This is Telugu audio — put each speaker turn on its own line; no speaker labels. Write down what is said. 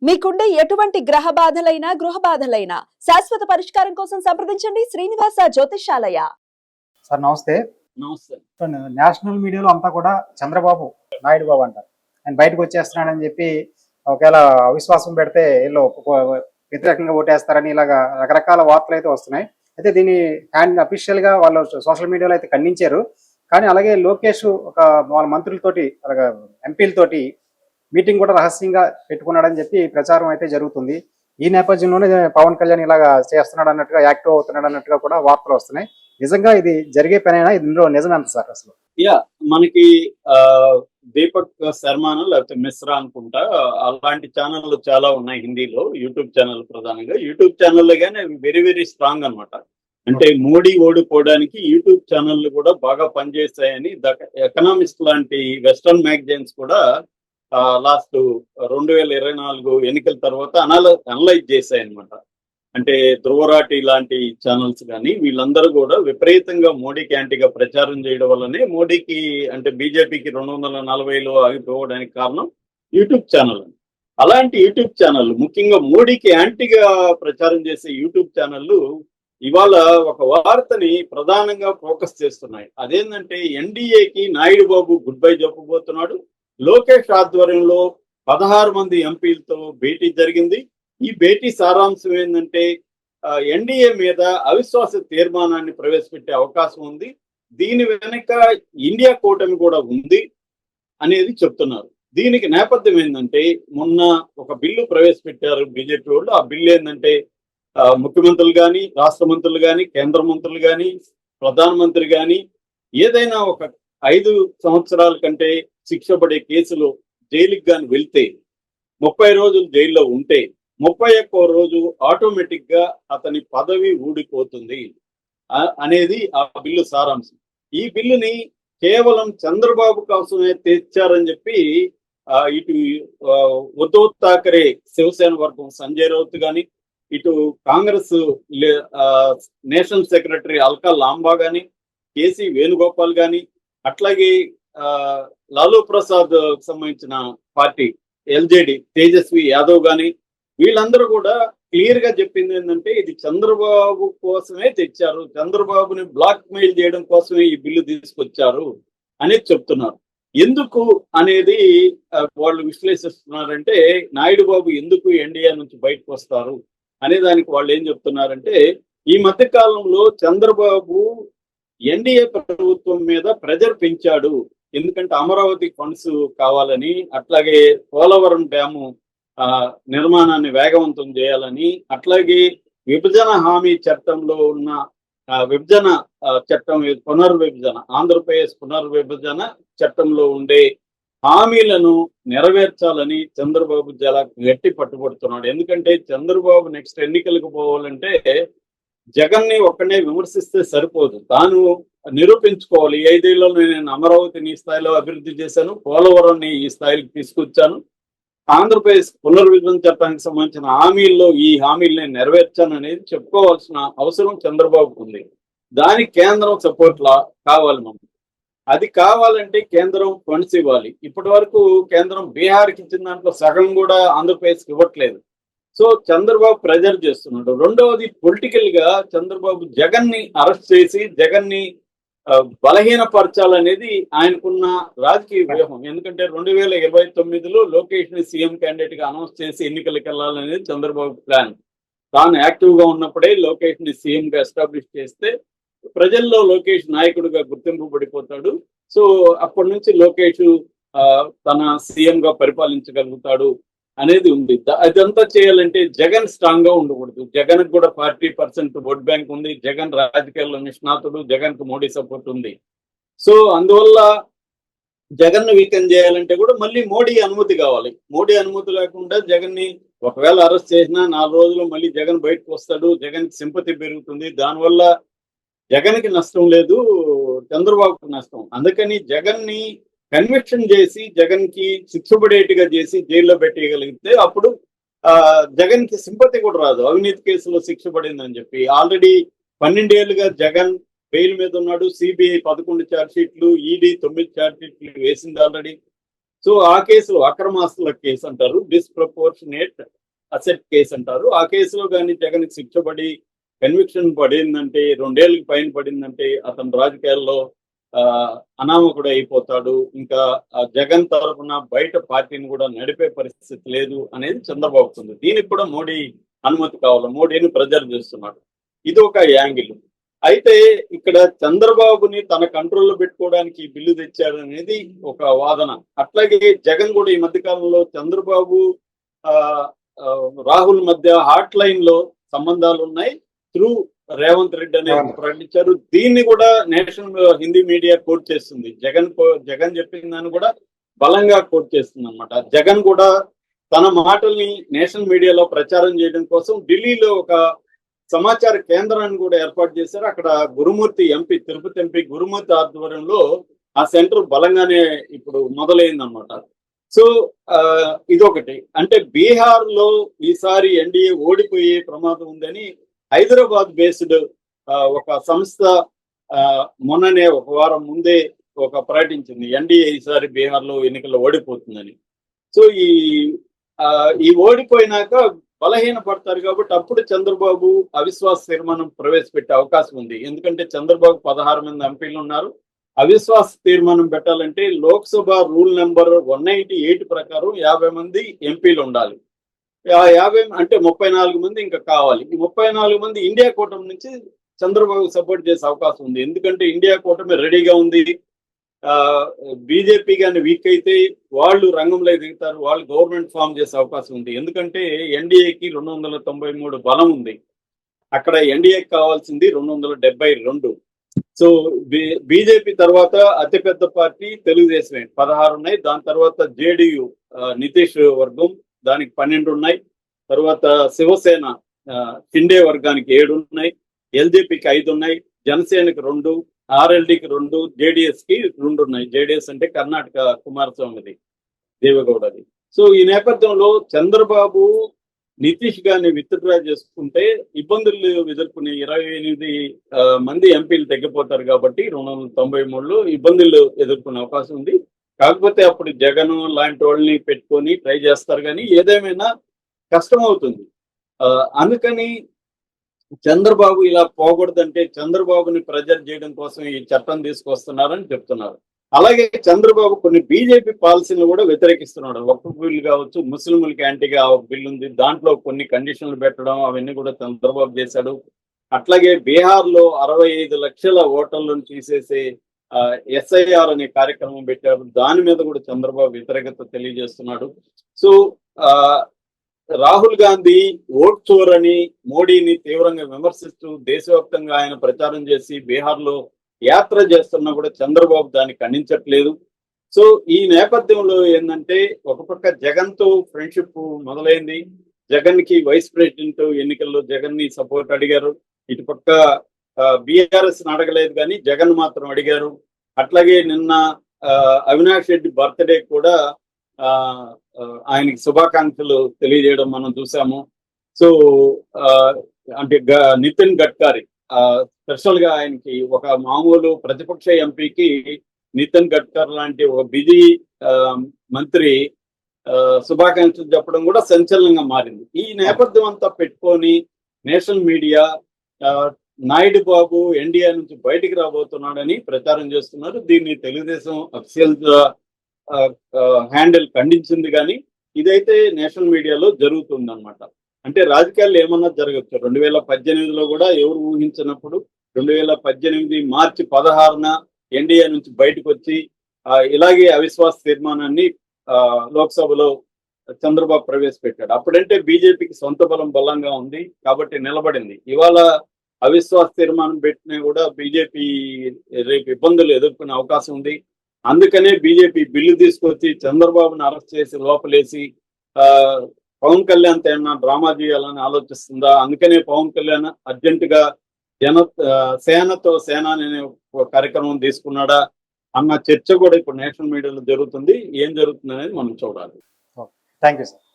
మీకుండే ఎటువంటి గ్రహ బాధలైనా గృహ బాధలైనా శాశ్వత పరిష్కారం కోసం సంప్రదించండి శ్రీనివాస జ్యోతిషాలయ.
సార్ నమస్తే.
నమస్తే.
నేషనల్ మీడియాలో అంతా కూడా చంద్రబాబు నాయుడు బాబు అంటారు. ఆయన బయటకు వచ్చేస్తున్నాడని చెప్పి ఒకవేళ అవిశ్వాసం పెడితే వీళ్ళు వ్యతిరేకంగా ఓటేస్తారని ఇలాగా రకరకాల వార్తలు అయితే వస్తున్నాయి. అయితే దీన్ని అఫీషియల్ గా వాళ్ళు సోషల్ మీడియాలో అయితే ఖండించారు. కానీ అలాగే లోకేష్ వాళ్ళ మంత్రులతోటి అలాగా ఎంపీలతోటి మీటింగ్ కూడా రహస్యంగా పెట్టుకున్నాడని చెప్పి ప్రచారం అయితే జరుగుతుంది. ఈ నేపథ్యంలోనే పవన్ కళ్యాణ్ ఇలాగా చేస్తున్నాడు అన్నట్టుగా, యాక్టివ్ అవుతున్నాడు అన్నట్టుగా కూడా వార్తలు వస్తున్నాయి. నిజంగా ఇది జరిగే పనేనా? ఇందులో నిజం ఎంత సార్ అసలు?
మనకి దీపక్ శర్మాను లేకపోతే మిశ్రా అనుకుంటా, అలాంటి ఛానళ్ళు చాలా ఉన్నాయి హిందీలో. యూట్యూబ్ ఛానల్ ప్రధానంగా యూట్యూబ్ ఛానల్ గానీ అవి వెరీ వెరీ స్ట్రాంగ్ అనమాట. అంటే మోడీ ఓడిపోవడానికి యూట్యూబ్ ఛానళ్ళు కూడా బాగా పనిచేస్తాయని ఎకనామిస్ట్ లాంటి వెస్టర్న్ మ్యాగజైన్స్ కూడా లాస్ట్ 2024 ఎన్నికల తర్వాత అనలైజ్ చేశాయన్నమాట. అంటే ధ్రువరాటి లాంటి ఛానల్స్ కానీ వీళ్ళందరూ కూడా విపరీతంగా మోడీకి యాంటీగా ప్రచారం చేయడం వల్లనే మోడీకి అంటే బీజేపీకి 240లో ఆగిపోవడానికి కారణం యూట్యూబ్ ఛానల్. అలాంటి యూట్యూబ్ ఛానల్ ముఖ్యంగా మోడీకి యాంటీగా ప్రచారం చేసే యూట్యూబ్ ఛానళ్ళు ఇవాళ ఒక వార్తని ప్రధానంగా ఫోకస్ చేస్తున్నాయి. అదేంటంటే ఎన్డీఏకి నాయుడు బాబు గుడ్ బై చెప్పబోతున్నాడు. లోకేష్ ఆధ్వర్యంలో 16 మంది ఎంపీలతో భేటీ జరిగింది. ఈ భేటీ సారాంశం ఏంటంటే ఎన్డీఏ మీద అవిశ్వాస తీర్మానాన్ని ప్రవేశపెట్టే అవకాశం ఉంది, దీని వెనక ఇండియా కూటమి కూడా ఉంది అనేది చెప్తున్నారు. దీనికి నేపథ్యం ఏంటంటే మొన్న ఒక బిల్లు ప్రవేశపెట్టారు బీజేపీ వాళ్ళు. ఆ బిల్లు ఏంటంటే ముఖ్యమంత్రులు కానీ, రాష్ట్ర మంత్రులు కానీ, కేంద్ర మంత్రులు కానీ, ప్రధానమంత్రి కానీ ఏదైనా ఒక 5 సంవత్సరాల కంటే శిక్ష పడే కేసులో జైలుకి కానీ వెళ్తే 30 రోజులు జైల్లో ఉంటే 31వ రోజు ఆటోమేటిక్ గా అతని పదవి ఊడిపోతుంది అనేది ఆ బిల్లు సారాంశం. ఈ బిల్లుని కేవలం చంద్రబాబు కోసమే తెచ్చారని చెప్పి ఇటు ఉద్ధవ్ ఠాకరే శివసేన వర్గం సంజయ్ రౌత్ గాని, ఇటు కాంగ్రెస్ నేషనల్ సెక్రటరీ అల్కా లాంబా గాని, కేసీ వేణుగోపాల్ గాని, అట్లాగే లాలూ ప్రసాద్ సంబంధించిన పార్టీ ఎల్జేడి తేజస్వి యాదవ్ గాని వీళ్ళందరూ కూడా క్లియర్ గా చెప్పింది ఏంటంటే ఇది చంద్రబాబు కోసమే తెచ్చారు, చంద్రబాబుని బ్లాక్ మెయిల్ చేయడం కోసమే ఈ బిల్లు తీసుకొచ్చారు అనేది చెప్తున్నారు. ఎందుకు అనేది వాళ్ళు విశ్లేషిస్తున్నారంటే నాయుడు బాబు ఎందుకు ఎన్డీఏ నుంచి బయటకు వస్తారు అనే దానికి వాళ్ళు ఏం చెప్తున్నారంటే ఈ మధ్య కాలంలో చంద్రబాబు ఎన్డీఏ ప్రభుత్వం మీద ప్రెజర్ పెంచాడు. ఎందుకంటే అమరావతి ఫండ్స్ కావాలని, అట్లాగే పోలవరం డ్యాము నిర్మాణాన్ని వేగవంతం చేయాలని, అట్లాగే విభజన హామీ చట్టంలో ఉన్న విభజన చట్టం పునర్విభజన ఆంధ్రప్రదేశ్ పునర్విభజన చట్టంలో ఉండే హామీలను నెరవేర్చాలని చంద్రబాబు చాలా గట్టి పట్టుబడుతున్నాడు. ఎందుకంటే చంద్రబాబు నెక్స్ట్ ఎన్నికలకు పోవాలంటే జగన్ ని ఒక్కనే విమర్శిస్తే సరిపోదు, తాను నిరూపించుకోవాలి. 5 ఏళ్లలో నేను అమరావతిని ఈ స్థాయిలో అభివృద్ధి చేశాను, పోలవరాన్ని ఈ స్థాయికి తీసుకొచ్చాను, ఆంధ్రప్రదేశ్ పునర్విభజన చట్టానికి సంబంధించిన హామీల్లో ఈ హామీలు నేను నెరవేర్చాను అనేది చెప్పుకోవాల్సిన అవసరం చంద్రబాబుకు ఉంది. దానికి కేంద్రం సపోర్ట్ కావాలి. మనం అది కావాలంటే కేంద్రం ఫండ్స్ ఇవ్వాలి. ఇప్పటి వరకు కేంద్రం బీహార్కి ఇచ్చిన దాంట్లో సగం కూడా ఆంధ్రప్రదేశ్కి ఇవ్వట్లేదు. సో చంద్రబాబు ప్రెజర్ చేస్తున్నాడు. రెండవది పొలిటికల్ గా చంద్రబాబు జగన్ ని అరెస్ట్ చేసి జగన్ ని బలహీనపరచాలనేది ఆయనకున్న రాజకీయ వ్యూహం. ఎందుకంటే 2029లో లోకేష్ ని సీఎం క్యాండిడేట్ గా అనౌన్స్ చేసి ఎన్నికలకు వెళ్ళాలనేది చంద్రబాబు ప్లాన్. తాను యాక్టివ్ గా ఉన్నప్పుడే లోకేష్ ని సీఎం గా ఎస్టాబ్లిష్ చేస్తే ప్రజల్లో లోకేష్ నాయకుడిగా గుర్తింపు పడిపోతాడు. సో అప్పటి నుంచి లోకేష్ తన సీఎం గా పరిపాలించగలుగుతాడు అనేది ఉంది. అదంతా చేయాలంటే జగన్ స్ట్రాంగ్ గా ఉండకూడదు. జగన్ కూడా 40% ఓట్ బ్యాంక్ ఉంది, జగన్ రాజకీయాల్లో నిష్ణాతుడు, జగన్ కు మోడీ సపోర్ట్ ఉంది. సో అందువల్ల జగన్ ను వీకెన్ చేయాలంటే కూడా మళ్ళీ మోడీ అనుమతి కావాలి. మోడీ అనుమతి లేకుండా జగన్ ని ఒకవేళ అరెస్ట్ చేసినా 4 రోజులు మళ్ళీ జగన్ బయటకు వస్తాడు, జగన్ కి సింపతి పెరుగుతుంది. దానివల్ల జగన్ కి నష్టం లేదు, చంద్రబాబుకి నష్టం. అందుకని జగన్ ని కన్విక్షన్ చేసి జగన్ కి శిక్ష పడేట్టుగా చేసి జైల్లో పెట్టేయగలిగితే అప్పుడు జగన్ కి సింపతి కూడా రాదు. అవినీతి కేసులో శిక్ష పడిందని చెప్పి ఆల్రెడీ 12 ఏళ్లుగా జగన్ బెయిల్ మీద ఉన్నాడు. సిబిఐ 11 ఛార్జ్ షీట్లు, ఈడీ 9 ఛార్జ్ షీట్లు వేసింది ఆల్రెడీ. సో ఆ కేసులో అక్రమాస్తుల కేసు అంటారు, డిస్ప్రపోర్షనేట్ అసెట్ కేసు అంటారు. ఆ కేసులో కానీ జగన్ శిక్ష పడి కన్విక్షన్ పడిందంటే, 2 ఏళ్ళకి పైన పడిందంటే అతను రాజకీయాల్లో అనామకుడు అయిపోతాడు. ఇంకా జగన్ తరఫున బయట పార్టీని కూడా నడిపే పరిస్థితి లేదు అనేది చంద్రబాబుకు ఉంది. దీనికి కూడా మోడీ అనుమతి కావాలి, మోడీని ప్రెజర్ చేస్తున్నాడు. ఇది ఒక యాంగిల్. అయితే ఇక్కడ చంద్రబాబుని తన కంట్రోల్లో పెట్టుకోవడానికి ఈ బిల్లు తెచ్చాడు అనేది ఒక వాదన. అట్లాగే జగన్ కూడా ఈ మధ్య కాలంలో చంద్రబాబు రాహుల్ మధ్య హాట్ లైన్ లో సంబంధాలు ఉన్నాయి త్రూ రేవంత్ రెడ్డి అనేది ప్రకటించారు. దీన్ని కూడా నేషనల్ హిందీ మీడియా కోట్ చేస్తుంది. జగన్ చెప్పిన దాన్ని కూడా బలంగా కోట్ చేస్తుంది అనమాట. జగన్ కూడా తన మాటల్ని నేషనల్ మీడియాలో ప్రచారం చేయడం కోసం ఢిల్లీలో ఒక సమాచార కేంద్రాన్ని కూడా ఏర్పాటు చేశారు. అక్కడ గురుమూర్తి ఎంపీ, తిరుపతి ఎంపీ గురుమూర్తి ఆధ్వర్యంలో ఆ సెంటర్ బలంగానే ఇప్పుడు మొదలైందనమాట. సో ఇదొకటి. అంటే బీహార్ లో ఈసారి ఎన్డీఏ ఓడిపోయే ప్రమాదం ఉందని హైదరాబాద్ బేస్డ్ ఒక సంస్థ మొన్ననే ఒక వారం ముందే ప్రకటించింది, ఎన్డీఏ ఈసారి బీహార్ లో ఎన్నికల్లో ఓడిపోతుందని. సో ఈ ఓడిపోయినాక బలహీన పడతారు కాబట్టి అప్పుడు చంద్రబాబు అవిశ్వాస తీర్మానం ప్రవేశపెట్టే అవకాశం ఉంది. ఎందుకంటే చంద్రబాబు 16 మంది ఎంపీలు ఉన్నారు. అవిశ్వాస తీర్మానం పెట్టాలంటే లోక్సభ రూల్ నెంబర్ 198 ప్రకారం 50 మంది ఎంపీలు ఉండాలి. 50 అంటే 34 మంది ఇంకా కావాలి. ఈ 34 మంది ఇండియా కూటమి నుంచి చంద్రబాబు సపోర్ట్ చేసే అవకాశం ఉంది. ఎందుకంటే ఇండియా కూటమి రెడీగా ఉంది. బీజేపీ కానీ వీక్ అయితే వాళ్ళు రంగంలో దిగుతారు, వాళ్ళు గవర్నమెంట్ ఫామ్ చేసే అవకాశం ఉంది. ఎందుకంటే ఎన్డీఏకి 293 బలం ఉంది. అక్కడ ఎన్డీఏకి కావాల్సింది 272. సో బీజేపీ తర్వాత అతిపెద్ద పార్టీ తెలుగుదేశమే, 16 ఉన్నాయి. దాని తర్వాత జేడీయూ నితీష్ వర్గం, దానికి 12 ఉన్నాయి. తర్వాత శివసేన షిండే వర్గానికి 7 ఉన్నాయి. ఎల్జేపీకి 5 ఉన్నాయి. జనసేనకి 2, ఆర్ఎల్డీకి 2, జేడీఎస్ కి 2 ఉన్నాయి. జేడీఎస్ అంటే కర్ణాటక కుమారస్వామిది, దేవేగౌడది. సో ఈ నేపథ్యంలో చంద్రబాబు నితీష్ గారిని విత్డ్రా చేసుకుంటే ఇబ్బందులు ఎదుర్కొనే 28 మంది ఎంపీలు తగ్గిపోతారు కాబట్టి 293లో ఇబ్బందులు ఎదుర్కొనే అవకాశం ఉంది. కాకపోతే అప్పుడు జగన్ లాంటి వాళ్ళని పెట్టుకొని ట్రై చేస్తారు, కానీ ఏదేమైనా కష్టం అవుతుంది. అందుకని చంద్రబాబు ఇలా పోకూడదంటే చంద్రబాబుని ప్రెజర్ చేయడం కోసం ఈ చట్టం తీసుకొస్తున్నారని చెప్తున్నారు. అలాగే చంద్రబాబు కొన్ని బీజేపీ పాలసీలను కూడా వ్యతిరేకిస్తున్నాడు. ఒక్క బిల్లు కావచ్చు, ముస్లింలకి యాంటీగా ఒక బిల్లు ఉంది, దాంట్లో కొన్ని కండిషన్లు పెట్టడం అవన్నీ కూడా చంద్రబాబు చేశాడు. అట్లాగే బీహార్ లో 65 లక్షల ఓటర్లను తీసేసే ఎస్ఐఆర్ అనే కార్యక్రమం పెట్టారు. దాని మీద కూడా చంద్రబాబు వ్యతిరేకత తెలియజేస్తున్నాడు. సో రాహుల్ గాంధీ ఓట్ చోర్ అని మోడీని తీవ్రంగా విమర్శిస్తూ దేశవ్యాప్తంగా ఆయన ప్రచారం చేసి బీహార్ లో యాత్ర చేస్తున్నా కూడా చంద్రబాబు దాన్ని ఖండించట్లేదు. సో ఈ నేపథ్యంలో ఏంటంటే ఒక పక్క జగన్ తో ఫ్రెండ్షిప్ మొదలైంది. జగన్ కి వైస్ ప్రెసిడెంట్ ఎన్నికల్లో జగన్ ని సపోర్ట్ అడిగారు. ఇటు పక్క బీఆర్ఎస్ అడగలేదు కానీ జగన్ మాత్రం అడిగారు. అట్లాగే నిన్న అవినాష్ రెడ్డి బర్త్డే కూడా ఆయనకి శుభాకాంక్షలు తెలియజేయడం మనం చూసాము. సో అంటే నితిన్ గడ్కరీ స్పెషల్ గా ఆయనకి ఒక మామూలు ప్రతిపక్ష ఎంపీకి నితిన్ గడ్కరీ లాంటి ఒక బిజీ మంత్రి శుభాకాంక్షలు చెప్పడం కూడా సంచలనంగా మారింది. ఈ నేపథ్యం అంతా పెట్టుకొని నేషనల్ మీడియా నాయుడు బాబు ఎన్డీఏ నుంచి బయటికి రాబోతున్నాడని ప్రచారం చేస్తున్నారు. దీన్ని తెలుగుదేశం అఫీషియల్ హ్యాండిల్ ఖండించింది, కానీ ఇదైతే నేషనల్ మీడియాలో జరుగుతుంది అనమాట. అంటే రాజకీయాల్లో ఏమన్నా జరగచ్చు. 2018లో కూడా ఎవరు ఊహించినప్పుడు 2018 మార్చి 16న ఎన్డీఏ నుంచి బయటకు వచ్చి ఇలాగే అవిశ్వాస తీర్మానాన్ని లోక్సభలో చంద్రబాబు ప్రవేశపెట్టాడు. అప్పుడంటే బీజేపీకి సొంత బలంగా ఉంది కాబట్టి నిలబడింది. ఇవాళ అవిశ్వాస తీర్మానం పెట్టినా కూడా బీజేపీ రేపు ఇబ్బందులు ఎదుర్కొనే అవకాశం ఉంది. అందుకనే బీజేపీ బిల్లు తీసుకొచ్చి చంద్రబాబుని అరెస్ట్ చేసి లోపలేసి పవన్ కళ్యాణ్ ఏమన్నా డ్రామా చేయాలని ఆలోచిస్తుందా? అందుకనే పవన్ కళ్యాణ్ అర్జెంటుగా సేనతో సేన అనే కార్యక్రమం తీసుకున్నాడా అన్న చర్చ కూడా ఇప్పుడు నేషనల్ మీడియాలో జరుగుతుంది. ఏం జరుగుతుంది అనేది మనం చూడాలి.
Thank you sir.